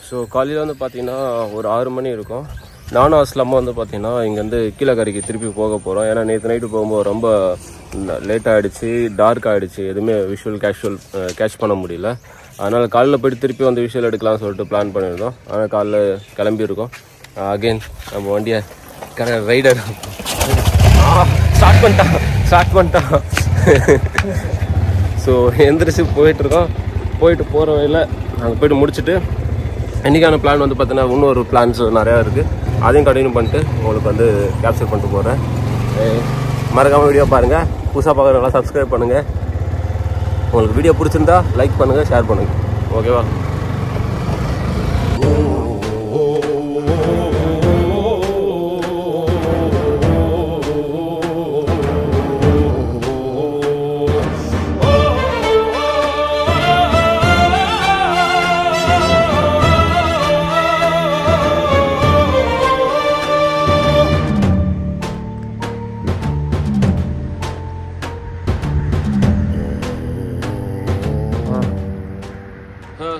So காலையில் வந்து பார்த்தீங்கன்னா ஒரு 6 மணி இருக்கும். நானும் அஸ்லாமும் வந்து பார்த்தீங்கன்னா இங்கேருந்து கீழக்கரைக்கு திருப்பி போக போகிறோம். ஏன்னா நேற்று நைட்டு போகும்போது ரொம்ப லேட் ஆகிடுச்சு, டார்க் ஆகிடுச்சு, எதுவுமே விஷுவல் கேட்ச் பண்ண முடியல. அதனால் காலையில் போய்ட்டு திருப்பி வந்து விஷுவல் எடுக்கலாம்னு சொல்லிட்டு பிளான் பண்ணியிருந்தோம். ஆனால் காலைல கிளம்பியிருக்கோம். அகெயின் நம்ம வண்டியை ரைடர் ஸ்டார்ட் பண்ணிட்டான். ஸோ எந்திரிச்சு போயிட்டுருக்கோம். போகிற வழியில் நாங்கள் போய்ட்டு முடிச்சுட்டு இன்றைக்கான பிளான் வந்து பார்த்தீங்கன்னா இன்னொரு பிளான்ஸ் நிறையா இருக்குது. அதையும் கண்டினியூ பண்ணிட்டு உங்களுக்கு வந்து கேப்சர் பண்ணிட்டு போகிறேன். மறக்காமல் வீடியோ பாருங்கள். புதுசாக பார்க்குறவங்களாம் சப்ஸ்கிரைப் பண்ணுங்கள். உங்களுக்கு வீடியோ பிடிச்சிருந்தா லைக் பண்ணுங்கள், ஷேர் பண்ணுங்கள். ஓகேவா?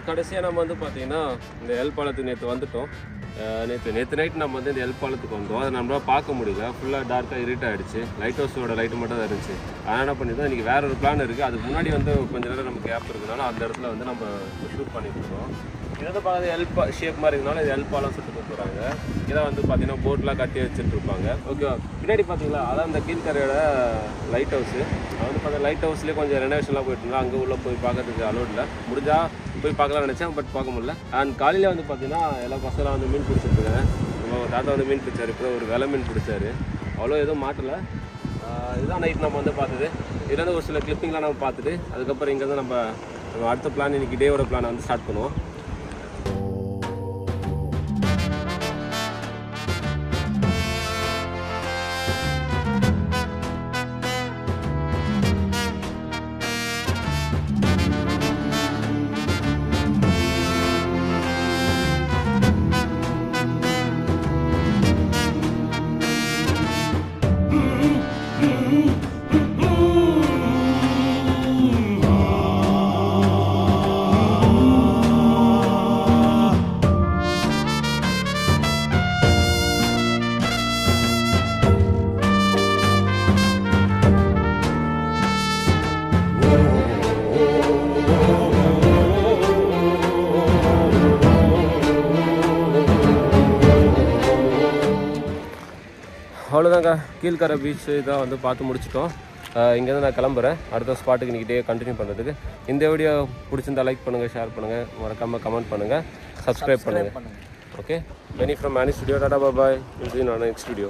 கடைசியாக நம்ம வந்து பார்த்தீங்கன்னா இந்த எல் பாலத்துக்கு நேற்று வந்துட்டோம். நேற்று நைட் நம்ம வந்து இந்த எல் பாலத்துக்கு வந்தோம். அதை நம்மளால் பார்க்க முடியல, ஃபுல்லாக டார்க்காக இருட் ஆகிடுச்சு. லைட் ஹவுஸோட லைட்டு மட்டும் தான் இருந்துச்சு. அதனால் என்ன பண்ணியிருந்தோம், இன்றைக்கி வேறு ஒரு பிளான் இருக்குது. அதுக்கு முன்னாடி வந்து கொஞ்சம் நேரம் நம்ம கேப் இருக்கிறதுனால அந்த இடத்துல வந்து நம்ம ஷூட் பண்ணிட்டு இருக்கோம். இது வந்து பார்க்குறது ஷேப் மாதிரி இருந்தாலும் இது எல் பாலம் சுட்டு போகிறாங்க. இதை வந்து பார்த்தீங்கன்னா போட்லாம் கட்டி வச்சுட்டு இருப்பாங்க. ஓகேவா? பின்னாடி பார்த்தீங்களா, அதான் அந்த கீழ்கரையோட லைட் ஹவுஸு. அது வந்து பார்த்தா லைட் ஹவுஸ்லேயே கொஞ்சம் ரெனோவேஷன்லாம் போயிட்டு இருந்தால் அங்கே உள்ளே போய் பார்க்கறதுக்கு அலோட் இல்லை. முடிஞ்சால் போய் பார்க்கலாம்னு நினச்சேன், பட் பார்க்க முடியல. அண்ட் காலையில் வந்து பார்த்தீங்கன்னா எல்லா பசங்களாம் வந்து மீன் பிடிச்சிருக்காங்க. நம்ம தாத்தா வந்து மீன் பிடிச்சார். இப்போ ஒரு வெலை மீன் பிடிச்சாரு. அவ்வளோ எதுவும் மாட்டலை. இதுதான் நைட் நம்ம வந்து பார்த்தது. இதுலேருந்து ஒரு சில கிளிப்பிங்லாம் நம்ம பார்த்துட்டு அதுக்கப்புறம் இங்கேருந்து நம்ம அடுத்த பிளான், இன்றைக்கி டேவோட பிளானை வந்து ஸ்டார்ட் பண்ணுவோம். அவ்வளோதாங்க, கீழ்கரை பீச்சு தான் வந்து பார்த்து முடிச்சிட்டோம். இங்கேருந்து நான் கிளம்புறேன் அடுத்த ஸ்பாட்டுக்கு இன்றைக்கி டே கண்டினியூ பண்ணுறதுக்கு. இந்த வீடியோ பிடிச்சிருந்தா லைக் பண்ணுங்கள், ஷேர் பண்ணுங்கள், மறக்காமல் கமெண்ட் பண்ணுங்கள், சப்ஸ்கிரைப் பண்ணுங்கள். Okay, many from many studio. Tata, bye. Will see you in our next video.